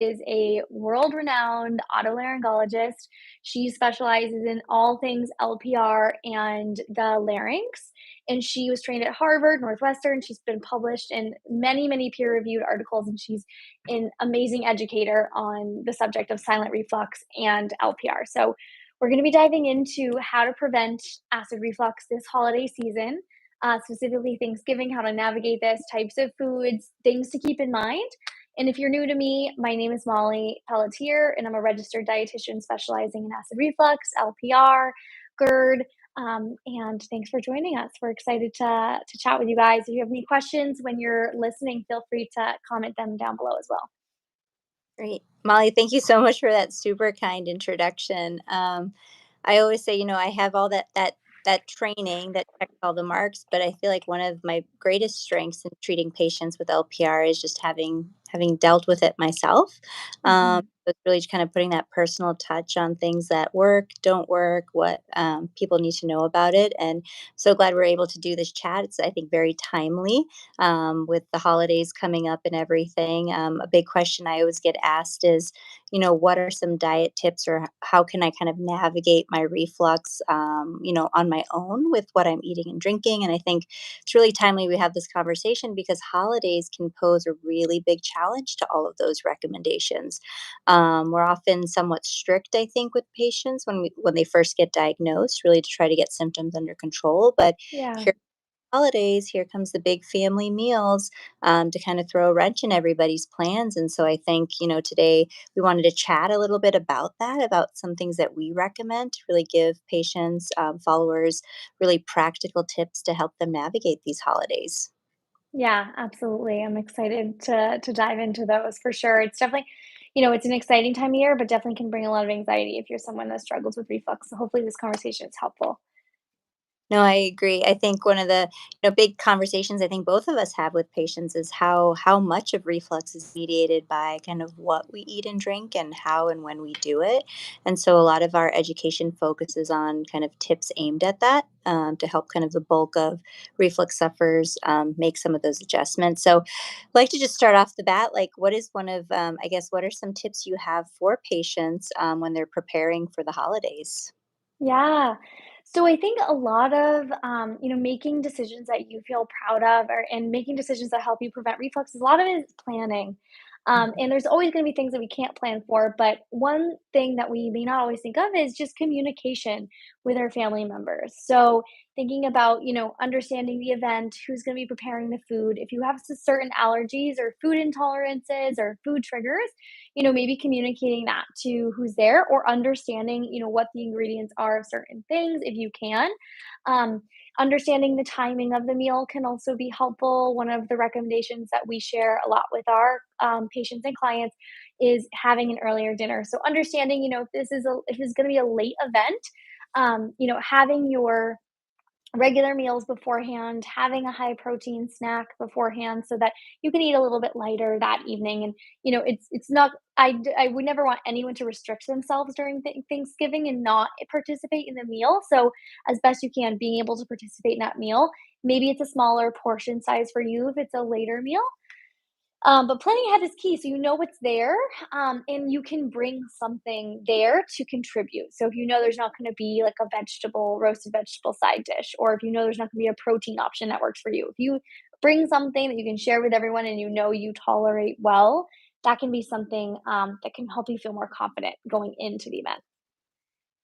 is a world-renowned otolaryngologist. She specializes in all things LPR and the larynx, and she was trained at Harvard, Northwestern. She's been published in many, many peer-reviewed articles, and she's an amazing educator on the subject of silent reflux and LPR. So we're going to be diving into how to prevent acid reflux this holiday season, specifically Thanksgiving, how to navigate this, types of foods, things to keep in mind. And if you're new to me, my name is Molly Pelletier, and I'm a registered dietitian specializing in acid reflux, LPR, GERD. And thanks for joining us. We're excited to chat with you guys. If you have any questions when you're listening, feel free to comment them down below as well. Great. Molly, thank you so much for that super kind introduction. I always say, I have all that training that checks all the marks, but I feel like one of my greatest strengths in treating patients with LPR is just having dealt with it myself. Mhm. It's really just kind of putting that personal touch on things that work, don't work, what people need to know about it. And so glad we're able to do this chat. It's, I think, very timely with the holidays coming up and everything. A big question I always get asked is, what are some diet tips or how can I kind of navigate my reflux, on my own with what I'm eating and drinking? And I think it's really timely we have this conversation because holidays can pose a really big challenge to all of those recommendations. We're often somewhat strict, I think, with patients when they first get diagnosed, really to try to get symptoms under control. But Yeah. here holidays, here comes the big family meals to kind of throw a wrench in everybody's plans. And so I think, today we wanted to chat a little bit about that, about some things that we recommend to really give patients, followers, really practical tips to help them navigate these holidays. Yeah, absolutely. I'm excited to dive into those for sure. It's definitely, it's an exciting time of year, but definitely can bring a lot of anxiety if you're someone that struggles with reflux. So hopefully this conversation is helpful. No, I agree. I think one of the big conversations I think both of us have with patients is how much of reflux is mediated by kind of what we eat and drink and how and when we do it. And so a lot of our education focuses on kind of tips aimed at that to help kind of the bulk of reflux sufferers make some of those adjustments. So I'd like to just start off the bat, like what is one of I guess what are some tips you have for patients when they're preparing for the holidays? Yeah. So I think a lot of, making decisions that you feel proud of and making decisions that help you prevent reflux, a lot of it is planning. And there's always going to be things that we can't plan for. But one thing that we may not always think of is just communication with our family members. So thinking about, understanding the event, who's going to be preparing the food. If you have certain allergies or food intolerances or food triggers, maybe communicating that to who's there or understanding, what the ingredients are of certain things if you can. Um, Understanding the timing of the meal can also be helpful. One of the recommendations that we share a lot with our patients and clients is having an earlier dinner. So understanding, if this is going to be a late event, having your regular meals beforehand, having a high protein snack beforehand so that you can eat a little bit lighter that evening. And it's not I would never want anyone to restrict themselves during Thanksgiving and not participate in the meal. So as best you can, being able to participate in that meal. Maybe it's a smaller portion size for you if it's a later meal, but planning ahead is key, so you know what's there, and you can bring something there to contribute. So if you know there's not going to be like a roasted vegetable side dish, or if you know there's not going to be a protein option that works for you, if you bring something that you can share with everyone and you know you tolerate well, that can be something that can help you feel more confident going into the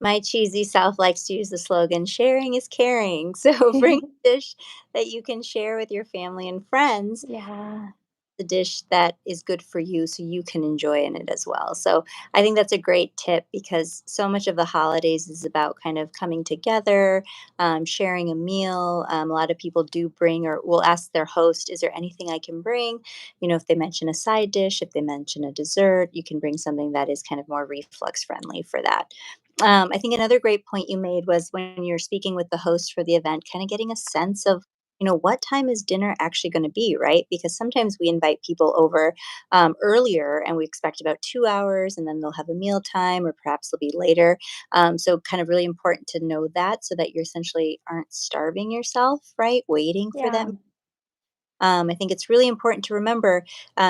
My cheesy self likes to use the slogan, sharing is caring. So bring event. a dish that you can share with your family and friends, Yeah. the dish that is good for you so you can enjoy in it as well. So I think that's a great tip because so much of the holidays is about kind of coming together, sharing a meal. A lot of people do bring or will ask their host, is there anything I can bring? If they mention a side dish, if they mention a dessert, you can bring something that is kind of more reflux friendly for that. I think another great point you made was when you're speaking with the host for the event, kind of getting a sense of what time is dinner actually going to be, right? Because sometimes we invite people over earlier and we expect about 2 hours and then they'll have a meal time or perhaps they'll be later. So, kind of really important to know that so that you essentially aren't starving yourself, right? Waiting for Yeah. them. I think it's really important to remember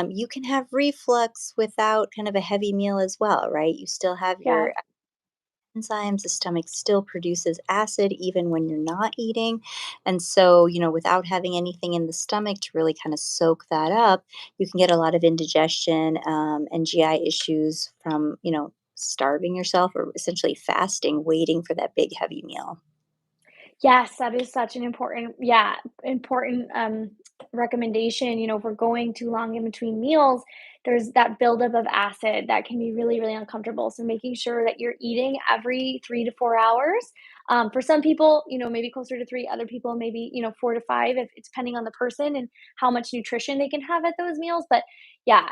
you can have reflux without kind of a heavy meal as well, right? You still have Yeah. your enzymes, the stomach still produces acid even when you're not eating. And so, without having anything in the stomach to really kind of soak that up, you can get a lot of indigestion and GI issues from, starving yourself or essentially fasting, waiting for that big heavy meal. Yes, that is such an important, yeah, important recommendation. You know, if we're going too long in between meals, there's that buildup of acid that can be really, really uncomfortable. So making sure that you're eating every 3 to 4 hours. For some people, maybe closer to three. Other people, maybe 4 to 5, if it's depending on the person and how much nutrition they can have at those meals. But yeah,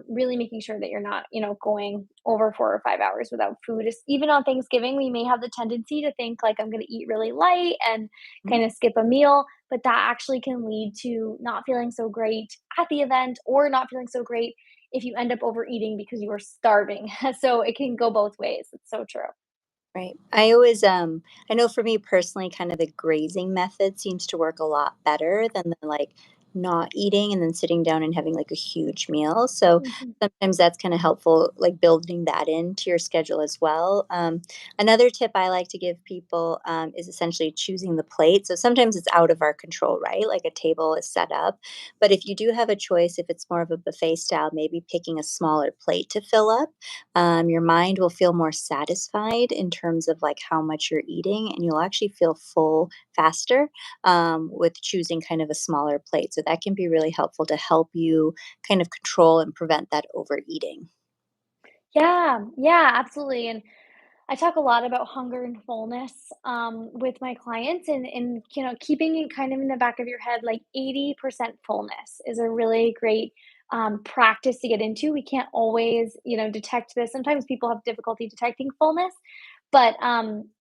really making sure that you're not, going over 4 or 5 hours without food. Even on Thanksgiving, we may have the tendency to think like I'm going to eat really light and Mhm. kind of skip a meal, but that actually can lead to not feeling so great at the event or not feeling so great if you end up overeating because you were starving. So it can go both ways. It's so true. Right. I know for me personally, kind of the grazing method seems to work a lot better than the like not eating and then sitting down and having like a huge meal. So Mhm. sometimes that's kind of helpful, like building that into your schedule as well. Another tip I like to give people is essentially choosing the plate. So sometimes it's out of our control, right? Like a table is set up. But if you do have a choice, if it's more of a buffet style, maybe picking a smaller plate to fill up, your mind will feel more satisfied in terms of like how much you're eating, and you'll actually feel full faster with choosing kind of a smaller plate. So that can be really helpful to help you kind of control and prevent that overeating. Yeah, yeah, absolutely. And I talk a lot about hunger and fullness with my clients, and keeping it kind of in the back of your head, like 80% fullness is a really great practice to get into. We can't always, detect this. Sometimes people have difficulty detecting fullness, but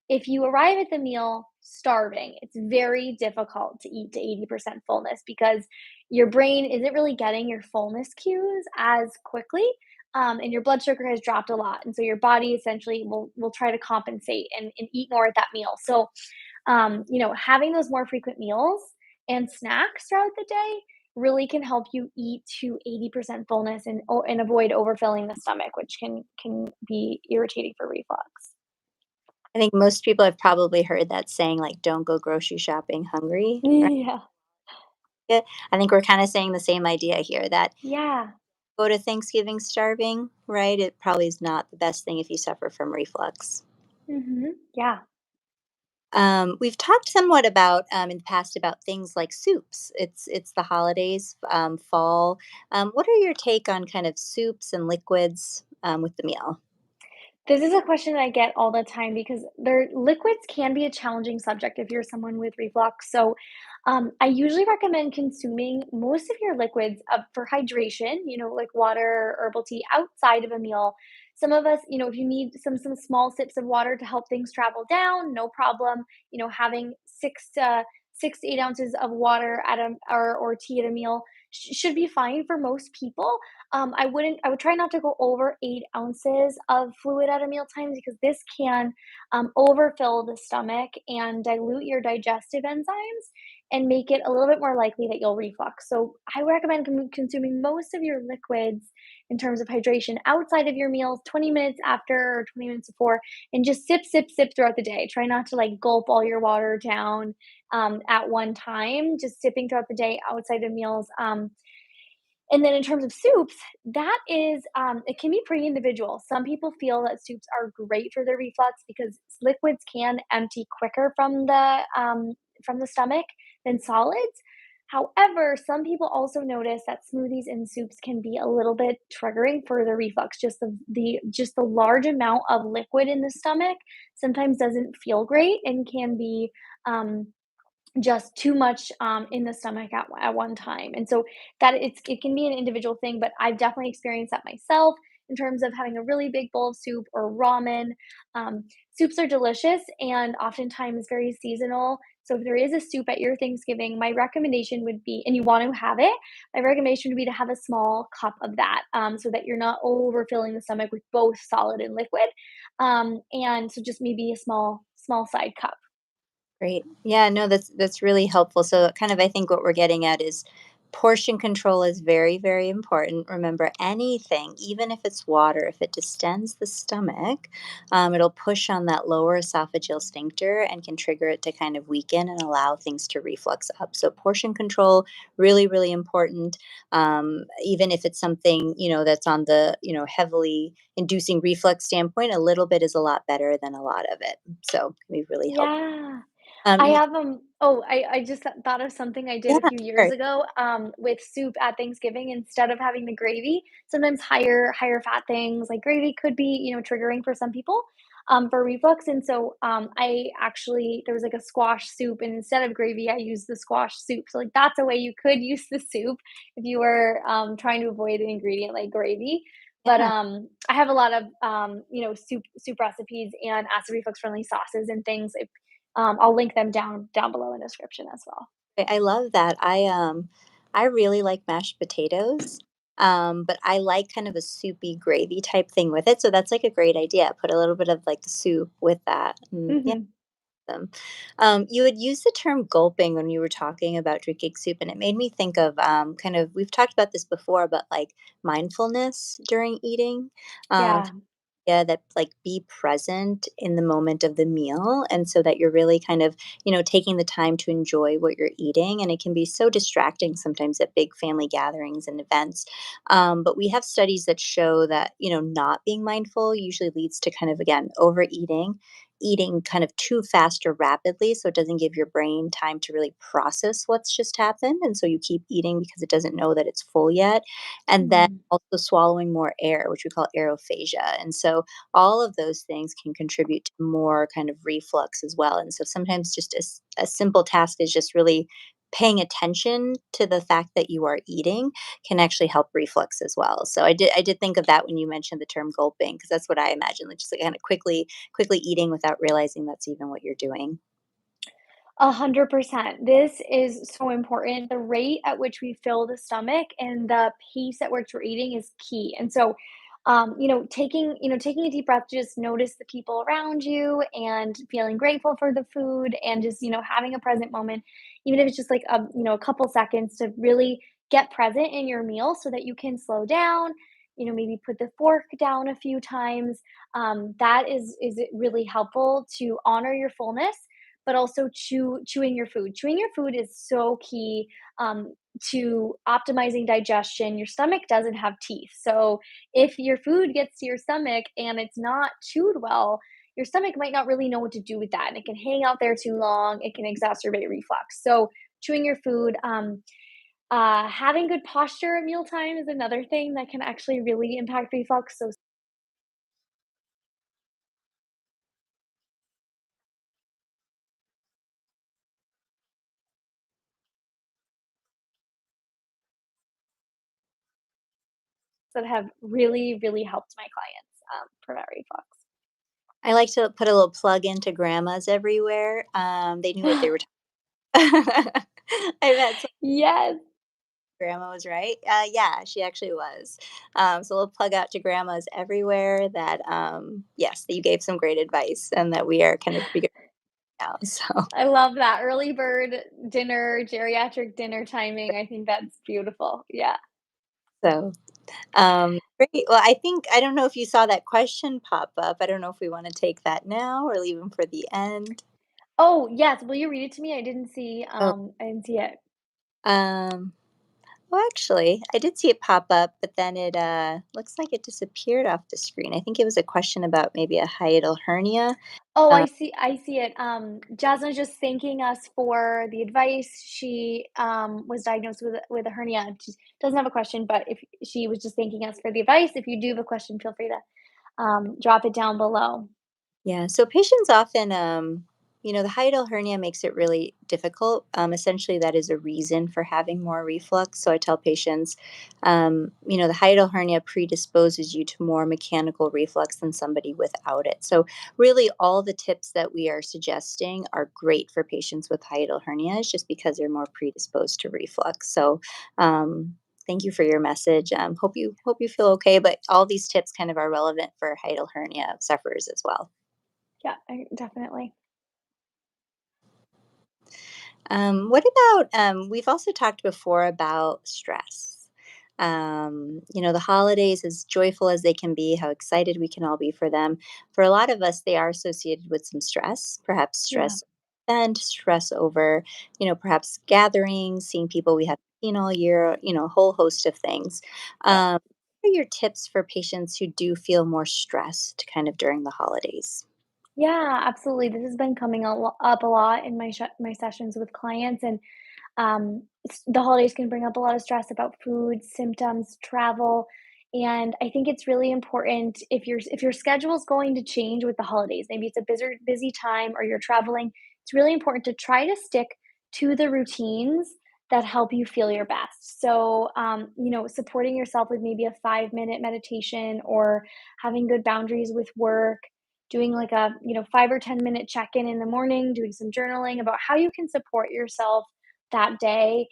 if you arrive at the meal starving, it's very difficult to eat to 80% fullness because your brain isn't really getting your fullness cues as quickly, and your blood sugar has dropped a lot, and so your body essentially will try to compensate and eat more at that meal. So, having those more frequent meals and snacks throughout the day really can help you eat to 80% fullness and avoid overfilling the stomach, which can be irritating for reflux. I think most people have probably heard that saying, like, don't go grocery shopping hungry, right? Yeah, Yeah, I think we're kind of saying the same idea here that yeah, go to Thanksgiving starving, right? It probably is not the best thing if you suffer from reflux. yeah. We've talked somewhat about in the past about things like soups. It's the holidays, fall. What are your take on kind of soups and liquids with the meal? This is a question I get all the time because their liquids can be a challenging subject if you're someone with reflux. So, I usually recommend consuming most of your liquids for hydration, like water or herbal tea outside of a meal. Some of us, if you need some small sips of water to help things travel down, no problem. Having 6 to 8 ounces of water at a or tea at a meal should be fine for most people. I would try not to go over 8 ounces of fluid at a meal time because this can overfill the stomach and dilute your digestive enzymes and make it a little bit more likely that you'll reflux. So I recommend consuming most of your liquids in terms of hydration outside of your meals, 20 minutes after or 20 minutes before, and just sip, sip, sip throughout the day. Try not to like gulp all your water down at one time, just sipping throughout the day outside of meals. And then in terms of soups, that is, it can be pretty individual. Some people feel that soups are great for their reflux because liquids can empty quicker from the stomach than solids. However, some people also notice that smoothies and soups can be a little bit triggering for the reflux. Just the large amount of liquid in the stomach sometimes doesn't feel great and can be um, just too much in the stomach at one time. And so it can be an individual thing, but I've definitely experienced that myself in terms of having a really big bowl of soup or ramen. Um, Soups are delicious and oftentimes very seasonal. So if there is a soup at your Thanksgiving, my recommendation would be, and you want to have it, my recommendation would be to have a small cup of that, so that you're not overfilling the stomach with both solid and liquid. And so just maybe a small side cup. Great. Yeah, no, that's really helpful. So kind of I think what we're getting at is portion control is very, very important. Remember anything, even if it's water, if it distends the stomach, it'll push on that lower esophageal sphincter and can trigger it to kind of weaken and allow things to reflux up. So portion control, really, really important. Even if it's something, that's on the, heavily inducing reflux standpoint, a little bit is a lot better than a lot of it. So it can be really helpful. Yeah. I Um, have, oh, I just thought of something I did Yeah, a few years sure. ago, with soup at Thanksgiving. Instead of having the gravy, sometimes higher fat things like gravy could be, triggering for some people, for reflux, and so, I actually there was, like, a squash soup, and instead of gravy, I used the squash soup. So, like, that's a way you could use the soup if you were, trying to avoid an ingredient like gravy. But, Yeah. I have a lot of, soup recipes and acid reflux friendly sauces and things. I'll link them down below in the description as well. I love that. I really like mashed potatoes, but I like kind of a soupy gravy type thing with it, so that's, like, a great idea. Put a little bit of, like, the soup with that, yeah, Mhm. them. You had used the term gulping when you were talking about drinking soup, and it made me think of, kind of we've talked about this before, but, like, mindfulness during eating, um Yeah. yeah, that like be present in the moment of the meal. And so that you're really kind of, taking the time to enjoy what you're eating. And it can be so distracting sometimes at big family gatherings and events. But we have studies that show that, not being mindful usually leads to kind of, again, overeating. Eating kind of too fast or rapidly, so it doesn't give your brain time to really process what's just happened. And so you keep eating because it doesn't know that it's full yet. And then Mm. also swallowing more air, which we call aerophagia. And so all of those things can contribute to more kind of reflux as well. And so sometimes just a simple task is just really paying attention to the fact that you are eating can actually help reflux as well. So I did think of that when you mentioned the term gulping, because that's what I imagine, like just like kind of quickly eating without realizing that's even what you're doing. 100%. This is so important. The rate at which we fill the stomach and the pace at which we're eating is key. And so, taking a deep breath, just notice the people around you and feeling grateful for the food and just, having a present moment, even if it's just like a couple seconds to really get present in your meal so that you can slow down, maybe put the fork down a few times. That is really helpful to honor your fullness but also chewing your food. Chewing your food is so key to optimizing digestion. Your stomach doesn't have teeth. So if your food gets to your stomach and it's not chewed well, your stomach might not really know what to do with that. And it can hang out there too long. It can exacerbate reflux. So chewing your food, having good posture at mealtime is another thing that can actually really impact reflux. So that have really helped my clients prevent reflux. I like to put a little plug into grandmas everywhere. They knew what they were talking. I've had Yes. grandma was right. Yeah, she actually was. So we'll plug out to grandmas everywhere that, yes, that you gave some great advice and that we are kind of figuring out. So, I love that early bird dinner, geriatric dinner timing. I think that's beautiful. Yeah. so great. Well, I don't know if you saw that question pop up. I don't know if we want to take that now or leave them for the end. Oh, yes. Will you read it to me? Oh, I didn't see it. um, well, actually, I did see it pop up, but then it looks like it disappeared off the screen. I think it was a question about maybe a hiatal hernia. Oh, Um, I see it. Jasmine was just thanking us for the advice. She was diagnosed with a hernia. She doesn't have a question, but if she was just thanking us for the advice, if you do have a question, feel free to drop it down below. Yeah, so patients often, the hiatal hernia makes it really difficult. Essentially, that is a reason for having more reflux. So I tell patients, the hiatal hernia predisposes you to more mechanical reflux than somebody without it. So, really, all the tips that we are suggesting are great for patients with hiatal hernias just because they're more predisposed to reflux. So, thank you for your message. Hope you feel okay. But all these tips kind of are relevant for hiatal hernia sufferers as well. Yeah, definitely. What about, we've also talked before about stress. The holidays, as joyful as they can be, how excited we can all be for them, for a lot of us, they are associated with some stress, perhaps Yeah. stress and stress over, perhaps gatherings, seeing people we haven't seen all year, a whole host of things. Yeah. What are your tips for patients who do feel more stressed kind of during the holidays? Yeah, absolutely. This has been coming up a lot in my sessions with clients, and the holidays can bring up a lot of stress about food, symptoms, travel, and I think it's really important if your schedule is going to change with the holidays. Maybe it's a busy time or you're traveling. It's really important to try to stick to the routines that help you feel your best. So, supporting yourself with maybe a 5 minute meditation or having good boundaries with work, doing like a 5 or 10 minute check in the morning, doing some journaling about how you can support yourself that day,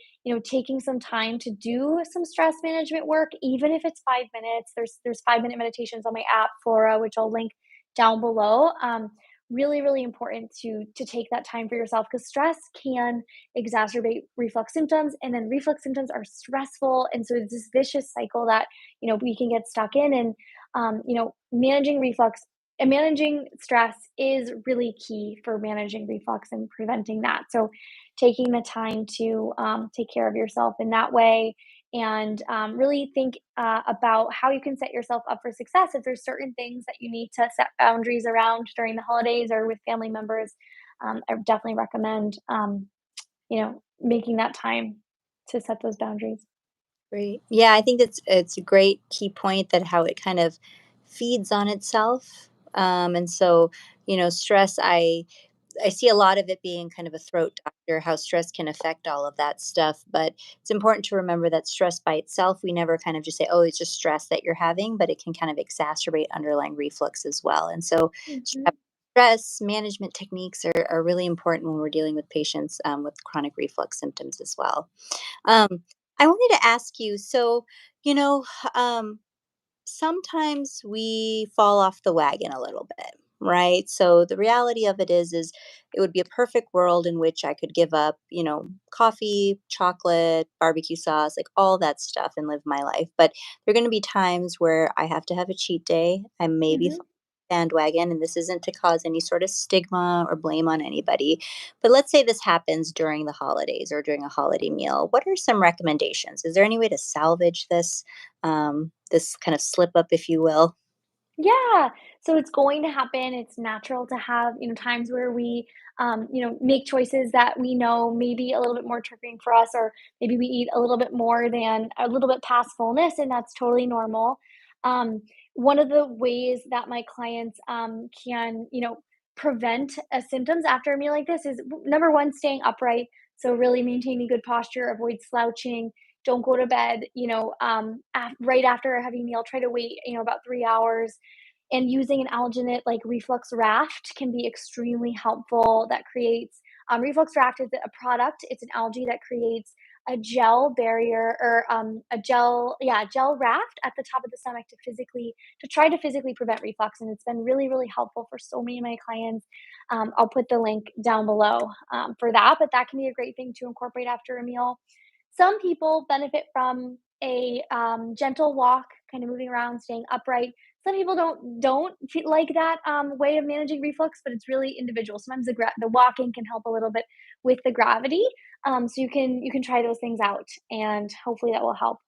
taking some time to do some stress management work, even if it's 5 minutes. There's 5 minute meditations on my app, Flora, which I'll link down below. Really, really important to take that time for yourself because stress can exacerbate reflux symptoms, and then reflux symptoms are stressful, and so it's this vicious cycle that we can get stuck in. And managing reflux and managing stress is really key for managing reflux and preventing that. So taking the time to take care of yourself in that way and really think about how you can set yourself up for success. If there's certain things that you need to set boundaries around during the holidays or with family members, I would definitely recommend making that time to set those boundaries. Great. Yeah, I think it's a great key point that how it kind of feeds on itself. And so, stress, I see a lot of it being kind of a throat doctor, how stress can affect all of that stuff. But it's important to remember that stress by itself, we never kind of just say, oh, it's just stress that you're having, but it can kind of exacerbate underlying reflux as well. And so, Hmm. stress management techniques are really important when we're dealing with patients with chronic reflux symptoms as well. Um, I wanted to ask you, so, you know, um, sometimes we fall off the wagon a little bit, right? So the reality of it is it would be a perfect world in which I could give up, coffee, chocolate, barbecue sauce, like all that stuff and live my life. But there are going to be times where I have to have a cheat day. I maybe Hmm. fall bandwagon, and this isn't to cause any sort of stigma or blame on anybody, but let's say this happens during the holidays or during a holiday meal. What are some recommendations? Is there any way to salvage this kind of slip up, if you will? Yeah. So it's going to happen. It's natural to have, times where we, make choices that we know maybe a little bit more triggering for us, or maybe we eat a little bit more than a little bit past fullness, and that's totally normal. Um, One of the ways that my clients can, prevent symptoms after a meal like this is number one, staying upright. So really maintaining good posture, avoid slouching, don't go to bed, right after a heavy meal. Try to wait, about 3 hours. And using an alginate like reflux raft can be extremely helpful. That creates reflux raft is a product. It's an algae that creates a gel barrier or gel raft at the top of the stomach to try to physically prevent reflux. And it's been really, really helpful for so many of my clients. I'll put the link down below for that, but that can be a great thing to incorporate after a meal. Some people benefit from a gentle walk, kind of moving around, staying upright. Some people like that way of managing reflux, but it's really individual. Sometimes the walking can help a little bit with the gravity, so you can try those things out, and hopefully that will help.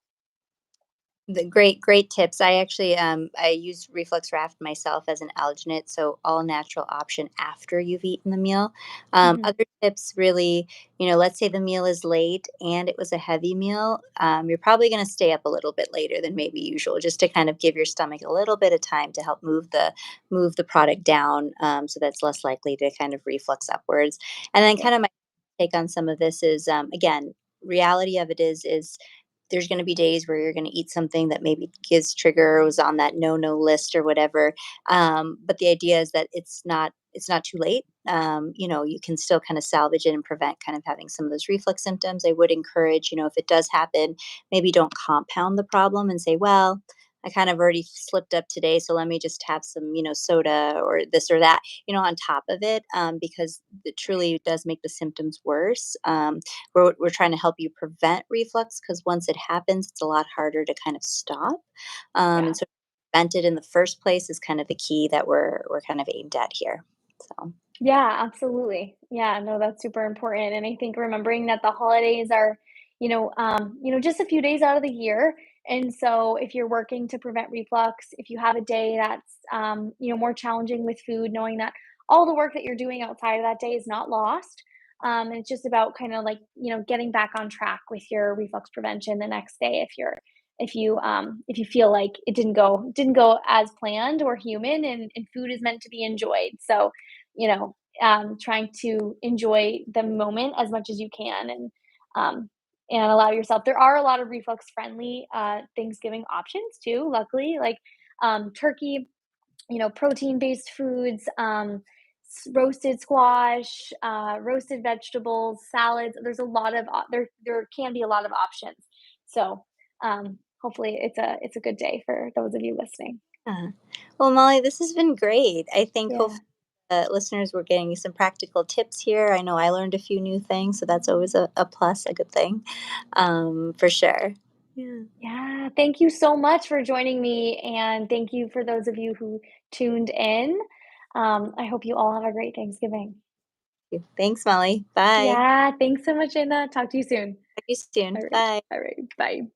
The great tips. I actually I use Reflux Raft myself as an alginate, so all natural option after you've eaten the meal. Hmm. Other tips, really, let's say the meal is late and it was a heavy meal. You're probably going to stay up a little bit later than maybe usual, just to kind of give your stomach a little bit of time to help move the product down, so that's less likely to kind of reflux upwards. And then, Yeah. kind of my take on some of this is, again, reality of it is there's going to be days where you're going to eat something that maybe gives trigger or was on that no list or whatever. But the idea is that it's not too late. You can still kind of salvage it and prevent kind of having some of those reflux symptoms. I would encourage, if it does happen, maybe don't compound the problem and say, well, I kind of already slipped up today, so let me just have some, soda or this or that, on top of it, because it truly does make the symptoms worse. We're trying to help you prevent reflux because once it happens, it's a lot harder to kind of stop. And Yeah. so prevent it in the first place is kind of the key that we're kind of aimed at here. So Yeah, absolutely. Yeah, no, that's super important. And I think remembering that the holidays are, just a few days out of the year. And so if you're working to prevent reflux, if you have a day that's, more challenging with food, knowing that all the work that you're doing outside of that day is not lost. And it's just about kind of like, getting back on track with your reflux prevention the next day if you feel like it didn't go as planned or human and food is meant to be enjoyed. So trying to enjoy the moment as much as you can um, and allow yourself. There are a lot of reflux friendly Thanksgiving options too, luckily, like turkey, protein based foods, roasted squash, roasted vegetables, salads. There's a lot of there can be a lot of options. So hopefully it's a good day for those of you listening. yeah. Well, Molly, this has been great. I think Yeah. hopefully listeners were getting some practical tips here. I know I learned a few new things, so that's always a plus, a good thing, for sure. Yeah. Yeah, thank you so much for joining me, and thank you for those of you who tuned in. I hope you all have a great Thanksgiving. Thanks, Molly. Bye. Yeah, thanks so much, Anna. Talk to you soon. Talk to you soon. All right. Bye. All right. Bye.